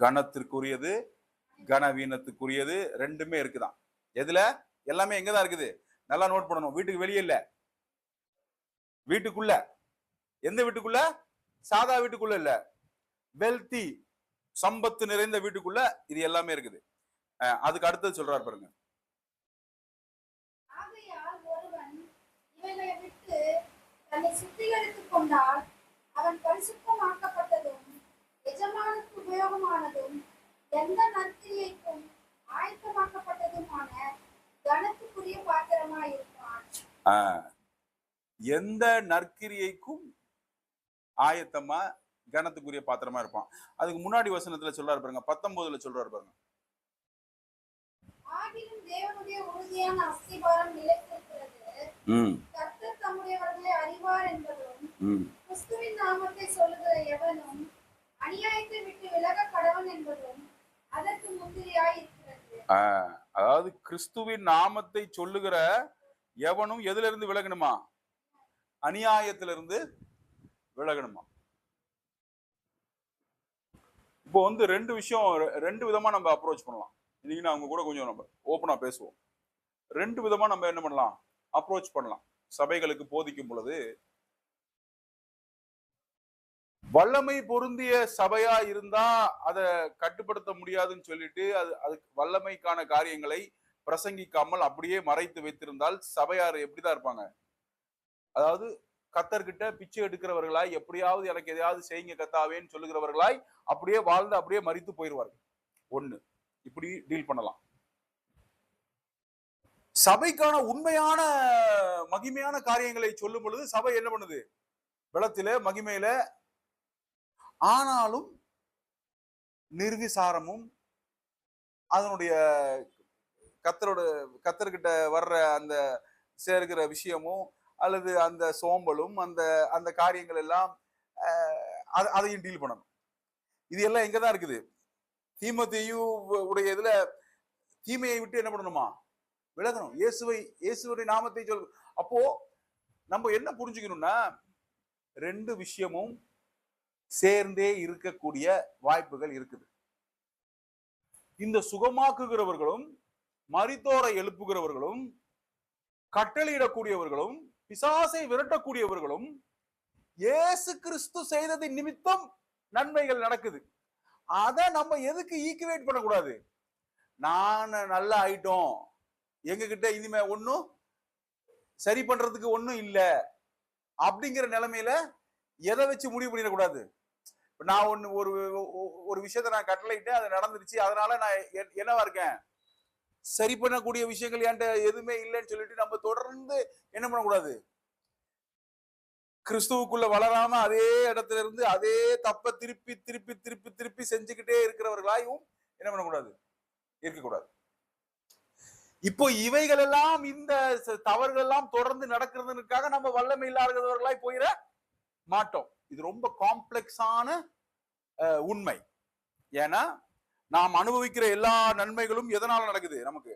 கனத்திற்குரியது, கனவீனத்துக்குரியது, ரெண்டுமே இருக்குதான். எதுல? எல்லாமே எங்கதான் இருக்குது? நல்லா நோட் பண்ணணும். வீட்டுக்கு வெளியே இல்ல, வீட்டுக்குள்ள. எந்த வீட்டுக்குள்ள? சாதா வீட்டுக்குள்ள இல்ல, வெல்தி, சம்பத்து நிறைந்த வீட்டுக்குள்ள இது எல்லாமே இருக்குது. அதுக்கு அடுத்தது சொல்றாரு பாருங்க. தன்னை சுத்திகரித்துக் கொண்டால் அவன் பரிசுத்தமாக்கப்பட்டதும் எஜமானுக்கு உபயோகமானதும் எந்த நற்கிரியைக்கும் ஆயத்தமாக்கப்பட்டதுமான கனத்துக்குரிய பாத்திரமாயிருப்பான். எந்த நற்கிரியைக்கும் ஆயத்தமா கனத்துக்குரிய பாத்திரமா இருப்பான். அதுக்கு முன்னாடி வசனத்துல சொல்றாரு பாருங்க, 19ல சொல்றாரு பாருங்க. ஆகிலும் தேவனுடைய உறுதியான அஸ்திபாரம் நிலைத்திருக்கிறது. கர்த்தர் தம்முடையவர்களை அறிவார் என்பதும் கிறிஸ்துவின் நாமத்தை சொல்லுகிற எவனும் அநியாயத்தை விட்டு விலக கடவன் என்பதும் அதற்கு முந்திரியாய் இருக்கிறது. அதாவது கிறிஸ்துவின் நாமத்தை சொல்லுகிற எவனும் எதுல இருந்து விலகணுமா? அநியாயத்திலிருந்து விலகணுமா? இப்போ வந்து ரெண்டு விஷயம், ரெண்டு விதமா நம்ம அப்ரோச் பண்ணலாம். இன்னைக்கு நான் அவங்க கூட கொஞ்சம் நம்ம ஓப்பனா பேசுவோம். ரெண்டு விதமா நம்ம என்ன பண்ணலாம், அப்ரோச் பண்ணலாம். சபைகளுக்கு போதிக்கும் பொழுது வல்லமை பொருந்திய சபையா இருந்தா அதை கட்டுப்படுத்த முடியாதுன்னு சொல்லிட்டு அதுக்கு வல்லமைக்கான காரியங்களை பிரசங்கிக்காமல் அப்படியே மறைத்து வைத்திருந்தால் சபையார் எப்படிதான் இருப்பாங்க? அதாவது கத்தர்கிட்ட பிச்சை எடுக்கிறவர்களாய், எப்படியாவது எனக்கு எதையாவது செய்யுங்க கத்தாவேன்னு சொல்லுகிறவர்களாய் அப்படியே வாழ்ந்து அப்படியே மறித்து போயிடுவார்கள். ஒண்ணு, இப்படி டீல் பண்ணலாம். சபைக்கான உண்மையான மகிமையான காரியங்களை சொல்லும் பொழுது சபை என்ன பண்ணுது? பலத்தில மகிமையில, ஆனாலும் நிர்விசாரமும் அதனுடைய கத்தர்கிட்ட வர்ற அந்த சேர்க்கிற விஷயமும் அல்லது அந்த சோம்பலும் அந்த அந்த காரியங்கள் எல்லாம் அதையும் டீல் பண்ணணும். இது எல்லாம் எங்கதான் இருக்குது? தீமோத்தேயு உடைய இதுல தீமையை விட்டு என்ன பண்ணணுமா? விலகணும். இயேசுவுடைய நாமத்தை சொல். அப்போ நம்ம என்ன புரிஞ்சுக்கணும்னா, ரெண்டு விஷயமும் சேர்ந்தே இருக்கக்கூடிய வாய்ப்புகள் இருக்குது. இந்த சுகமாக்குகிறவர்களும் மரித்தோரை எழுப்புகிறவர்களும் கட்டளையிடக்கூடியவர்களும் பிசாசை விரட்டக்கூடியவர்களும் இயேசு கிறிஸ்து செய்ததின் நிமித்தம் நன்மைகள் நடக்குது. அதை நம்ம எதுக்கு ஈக்குவேட் பண்ணக்கூடாது? நான் நல்லா ஆயிட்டோம், எங்க கிட்ட இனிமே ஒன்னும் சரி பண்றதுக்கு ஒன்னும் இல்லை அப்படிங்கிற நிலைமையில எதை வச்சு முடிவு பண்ணிடக்கூடாது. நான் ஒரு விஷயத்த நான் கட்டளையிட்டேன், அது நடந்துருச்சு, அதனால நான் என்னவா இருக்கேன்? சரி பண்ணக்கூடிய விஷயங்கள் என்கிட்ட எதுவுமே இல்லைன்னு சொல்லிட்டு நம்ம தொடர்ந்து என்ன பண்ணக்கூடாது? கிறிஸ்துவுக்குள்ள வளராம அதே இடத்துல இருந்து அதே தப்ப திருப்பி திருப்பி திருப்பி திருப்பி செஞ்சுக்கிட்டே இருக்கிறவர்களாயும் என்ன பண்ணக்கூடாது? இருக்கக்கூடாது. இப்போ இவைகள் எல்லாம், இந்த தவறுகள் எல்லாம் தொடர்ந்து நடக்கிறதுக்காக நம்ம வல்லமை இல்லாதவர்களாய் போயிட மாட்டோம். இது ரொம்ப காம்ப்ளெக்ஸான உண்மை. ஏன்னா நாம் அனுபவிக்கிற எல்லா நன்மைகளும் எதனால நடக்குது? நமக்கு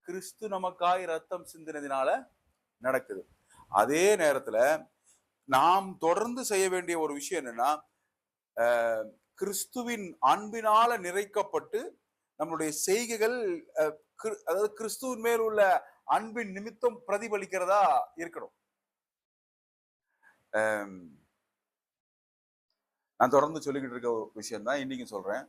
கிறிஸ்து நமக்காய் ரத்தம் சிந்தினதினால நடக்குது. அதே நேரத்துல நாம் தொடர்ந்து செய்ய வேண்டிய ஒரு விஷயம் என்னன்னா, கிறிஸ்துவின் அன்பினால நிறைக்கப்பட்டு நம்மளுடைய செய்கைகள் அதாவது கிறிஸ்துவின் மேல் உள்ள அன்பின் நிமித்தம் பிரதிபலிக்கிறதா இருக்கணும். நான் தொடர்ந்து சொல்லிக்கிட்டு இருக்க ஒரு விஷயம் தான் இன்னைக்கு சொல்றேன்.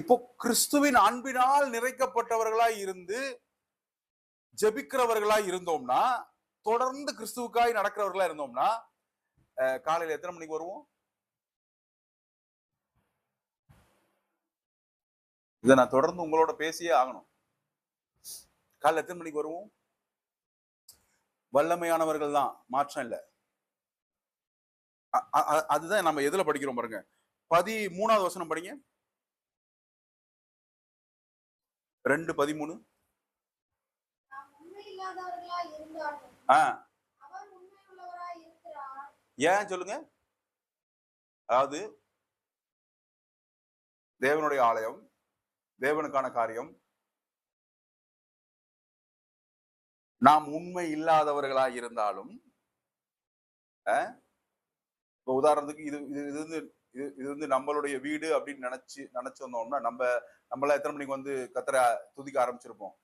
இப்போ கிறிஸ்துவின் அன்பினால் நிறைக்கப்பட்டவர்களாய் இருந்து ஜெபிக்கிறவர்களாய் இருந்தோம்னா, தொடர்ந்து கிறிஸ்துவுக்காய் நடக்கிறவர்களா இருந்தோம்னா, காலையில எத்தனை மணிக்கு வருவோம்? இதை நான் தொடர்ந்து உங்களோட பேசியே ஆகணும். காலையில எத்தனை மணிக்கு வருவோம்? வல்லமையானவர்கள் தான், மாற்றம் இல்லை. அதுதான் நம்ம எதுல படிக்கிறோம் பாருங்க. 13வது வசனம் படிங்க. 2:13. ஏன் சொல்லுங்க? அதாவது தேவனுடைய ஆலயம், தேவனுக்கான காரியம், நாம் உண்மை இல்லாதவர்களாக இருந்தாலும், இப்போ உதாரணத்துக்கு இது இது வந்து நம்மளுடைய வீடு அப்படின்னு நினைச்சு வந்தோம்னா நம்மள எத்தனை மணிக்கு வந்து கத்தரை துதிக்க ஆரம்பிச்சிருப்போம்?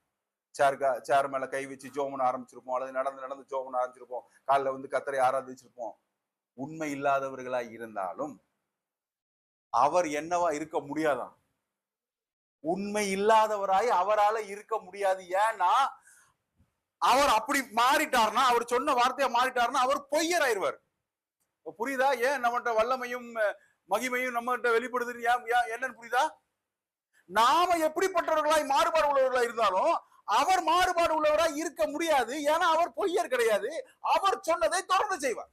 சேர் மேல கை வச்சு ஜோமன் ஆரம்பிச்சிருப்போம், அல்லது நடந்து ஜோமன் ஆரம்பிச்சிருப்போம், காலில் வந்து கத்தரை ஆராதிச்சிருப்போம். உண்மை இல்லாதவர்களாய் இருந்தாலும் அவர் என்னவா இருக்க முடியாதான்? உண்மை இல்லாதவராய் அவரால் இருக்க முடியாது. ஏன்னா அவர் அப்படி மாறிட்டார்னா, அவர் சொன்ன வார்த்தையா மாறிட்டார்னா அவர் பொய்யராயிருவார். புரியுதா? ஏன் நம்மகிட்ட வல்லமையும் மகிமையும் நம்மகிட்ட வெளிப்படுது என்னன்னு புரியுதா? நாம எப்படிப்பட்டவர்களாய் மாறுபாடு உள்ளவர்களாய் இருந்தாலும் அவர் மாறுபாடு உள்ளவராய் இருக்க முடியாது. ஏன்னா அவர் பொய்யர் கிடையாது. அவர் சொன்னதை தொடர்ந்து செய்வார்.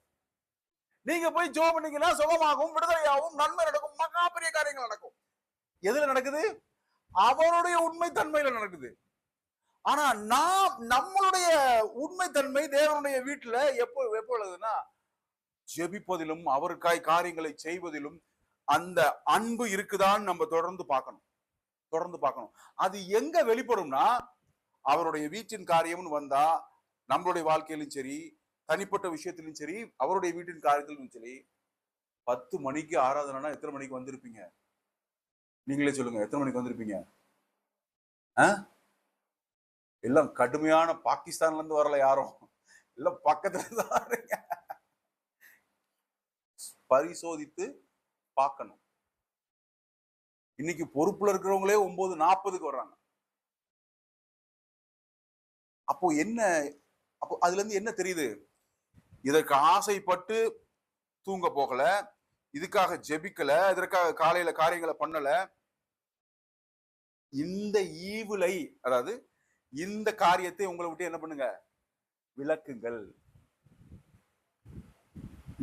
நீங்க போய் ஜோ பண்ணீங்கன்னா சுகமாகவும் விடுதலையாகவும் நன்மை நடக்கும், மகா பெரிய காரியங்கள் நடக்கும். எதுல நடக்குது? அவருடைய உண்மை தன்மையில நடக்குது. ஆனா நம்மளுடைய உண்மை தன்மை தேவனுடைய வீட்டுல எப்போ உள்ளதுன்னா, ஜெபிப்பதிலும் அவருக்காய் காரியங்களை செய்வதிலும் அந்த அன்பு இருக்குதான்னு நம்ம தொடர்ந்து பார்க்கணும். அது எங்க வெளிப்படும்னா, அவருடைய வீட்டின் காரியம்னு வந்தா நம்மளுடைய வாழ்க்கையிலும் சரி, தனிப்பட்ட விஷயத்திலும் சரி, அவருடைய வீட்டின் காரியத்திலும் சரி, 10 மணிக்கு ஆராதனைனா எத்தனை மணிக்கு வந்திருப்பீங்க? நீங்களே சொல்லுங்க, எத்தனை மணிக்கு வந்திருப்பீங்க? எல்லாம் கடுமையான பாகிஸ்தான்ல இருந்து வரல, யாரும் எல்லாம் பக்கத்துல தான். பரிசோதித்து பார்க்கணும். இன்னைக்கு பொறுப்புல இருக்கிறவங்களே 9:40 வர்றாங்க. அப்போ அதுல இருந்து என்ன தெரியுது? இதற்கு ஆசைப்பட்டு தூங்க போகல, இதுக்காக ஜெபிக்கல, இதற்காக காலையில காரியங்களை பண்ணல. இந்த ஈவுலை, அதாவது இந்த காரியத்தை உங்களை விட்டு என்ன பண்ணுங்க? விளக்குங்கள்.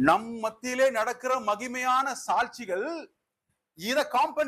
நம் மத்தியிலே நடக்கிற மகிமையான சாட்சிகள் இதை காம்பன்சேட்